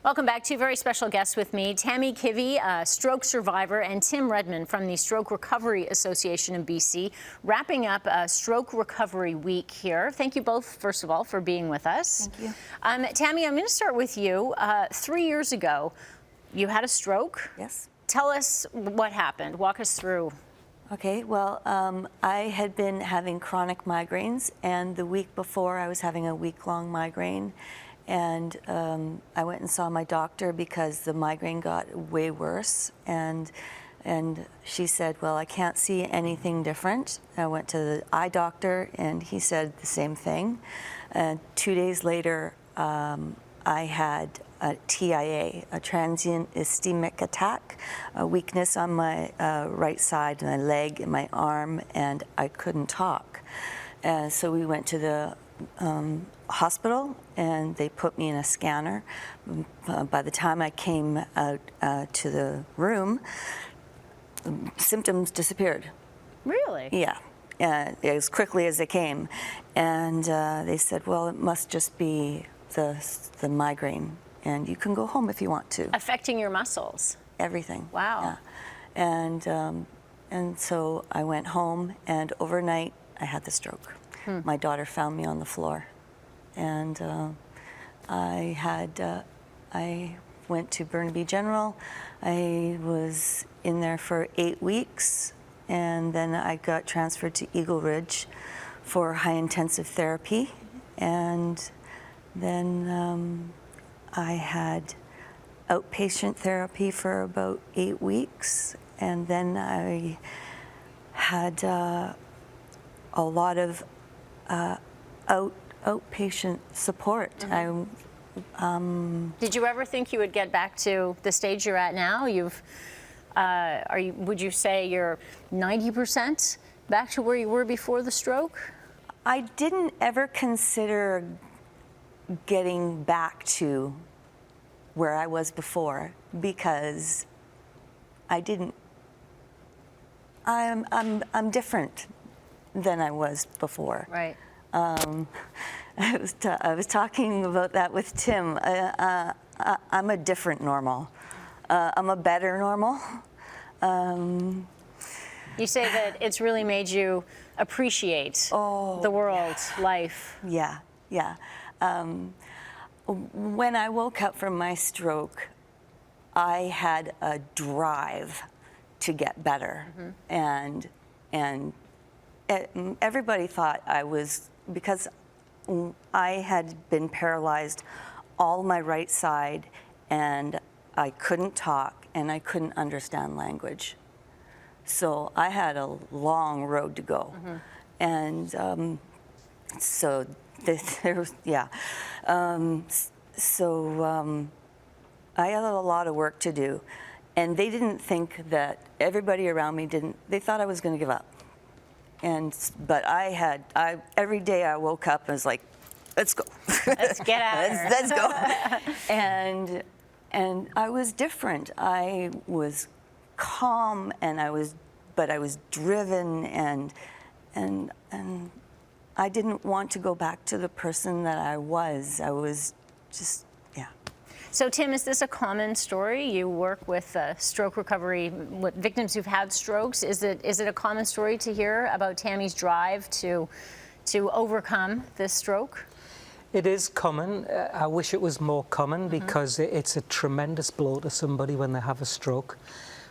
Welcome back. Two very special guests with me, Tammy Kivi, a stroke survivor, and Tim Readman from the Stroke Recovery Association in BC, wrapping up a Stroke Recovery Week here. Thank you both, first of all, for being with us. Thank you. Tammy, I'm going to start with you. 3 years ago, you had a stroke. Yes. Tell us what happened. Walk us through. Okay, well, I had been having chronic migraines, and the week before I was having a week-long migraine. And I went and saw my doctor because the migraine got way worse. And she said, well, I can't see anything different. I went to the eye doctor, and he said the same thing. 2 days later, I had a TIA, a transient ischemic attack, a weakness on my right side, my leg and my arm, and I couldn't talk. So we went to the hospital, and they put me in a scanner. By the time I came out to the room, symptoms disappeared. Really? Yeah, as quickly as they came. And they said, well, it must just be the migraine, and you can go home if you want to. Affecting your muscles? Everything. Wow. Yeah. And so I went home, and overnight I had the stroke. My daughter found me on the floor, and I went to Burnaby General. I was in there for 8 weeks, and then I got transferred to Eagle Ridge for high intensive therapy, and then I had outpatient therapy for about 8 weeks, and then I had a lot of outpatient support. Did you ever think you would get back to the stage you're at now? Would you say you're 90% back to where you were before the stroke? I didn't ever consider getting back to where I was before because I'm different than I was before. Right. I was talking about that with Tim. I'm a different normal. I'm a better normal. You say that it's really made you appreciate the world, life. Yeah, yeah. When I woke up from my stroke, I had a drive to get better, and everybody thought I was, because I had been paralyzed all my right side, and I couldn't talk, and I couldn't understand language. So I had a long road to go. And so there was, yeah. I had a lot of work to do. And they didn't think that, everybody around me didn't, they thought I was going to give up. But every day I woke up and was like, let's go. Let's get out of here. Let's go. And I was different. I was calm, but I was driven, and I didn't want to go back to the person that I was. I was just, yeah. So Tim, is this a common story? You work with stroke recovery, with victims who've had strokes. Is it a common story to hear about Tammy's drive to overcome this stroke? It is common. I wish it was more common because it's a tremendous blow to somebody when they have a stroke.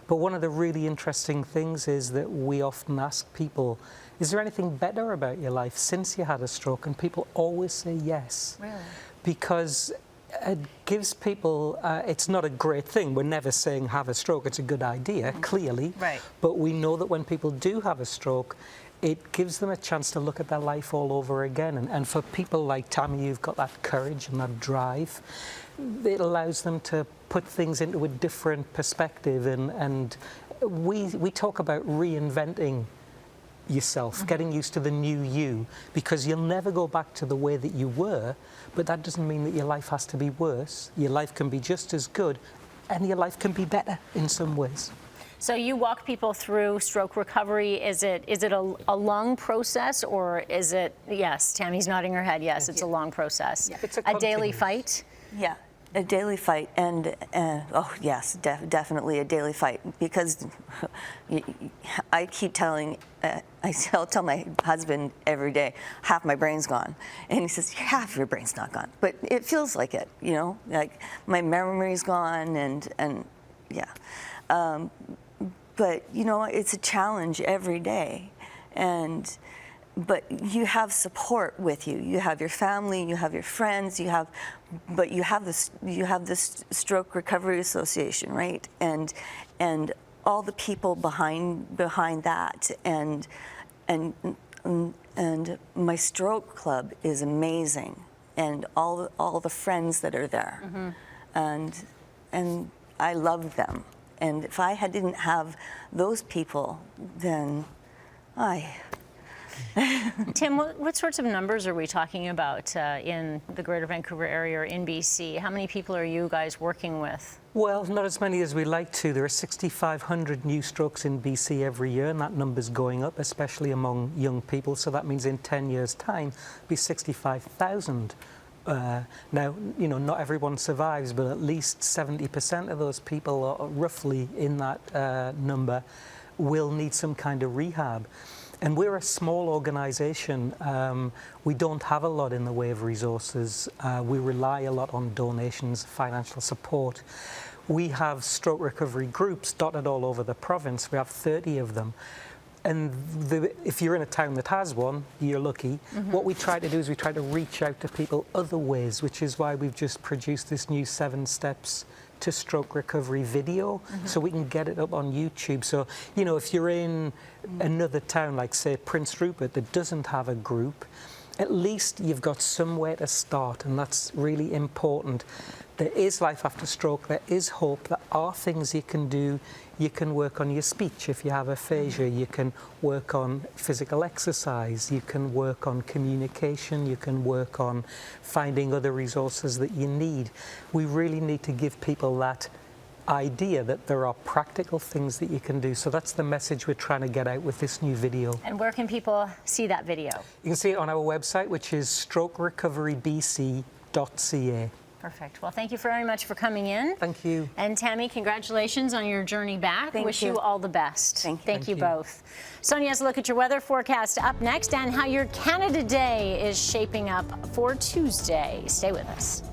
But one of the really interesting things is that we often ask people, is there anything better about your life since you had a stroke? And people always say yes. Really? Because it gives people, it's not a great thing. We're never saying have a stroke. It's a good idea, clearly. Right. But we know that when people do have a stroke, it gives them a chance to look at their life all over again. And for people like Tammy, you've got that courage and that drive. It allows them to put things into a different perspective. And we talk about reinventing yourself, getting used to the new you, because you'll never go back to the way that you were, but that doesn't mean that your life has to be worse. Your life can be just as good, and your life can be better in some ways. So you walk people through stroke recovery. Is it a long process, or is it, yes, Tammy's nodding her head, yes, it's a long process. Yeah, it's a daily fight? Yeah. A daily fight, and oh yes, definitely a daily fight, because I keep telling, I'll tell my husband every day, half my brain's gone, and he says, half your brain's not gone, but it feels like it, you know, like my memory's gone, and yeah, but you know, it's a challenge every day, but you have support with you. You have your family, you have your friends, you have this Stroke Recovery Association, right? And all the people behind that, and my stroke club is amazing, and all the friends that are there, and I love them. And if I didn't have those people, then Tim, what sorts of numbers are we talking about in the Greater Vancouver area or in BC? How many people are you guys working with? Well, not as many as we like to. There are 6,500 new strokes in BC every year, and that number's going up, especially among young people. So that means in 10 years' time, it'll be 65,000. Now, you know, not everyone survives, but at least 70% of those people, are roughly in that number, will need some kind of rehab. And we're a small organisation. We don't have a lot in the way of resources. We rely a lot on donations, financial support. We have stroke recovery groups dotted all over the province. We have 30 of them. And if you're in a town that has one, you're lucky. What we try to do is we try to reach out to people other ways, which is why we've just produced this new 7 Steps to Stroke Recovery video, so we can get it up on YouTube. So, you know, if you're in another town, like say Prince Rupert, that doesn't have a group, at least you've got somewhere to start, and that's really important. There is life after stroke, there is hope, there are things you can do. You can work on your speech if you have aphasia, you can work on physical exercise, you can work on communication, you can work on finding other resources that you need. We really need to give people that idea that there are practical things that you can do. So that's the message we're trying to get out with this new video. And where can people see that video? You can see it on our website, which is strokerecoverybc.ca. Perfect. Well, thank you very much for coming in. Thank you. And Tammy, congratulations on your journey back. Wish you all the best. Thank you. You both. Sonia has a look at your weather forecast up next and how your Canada Day is shaping up for Tuesday. Stay with us.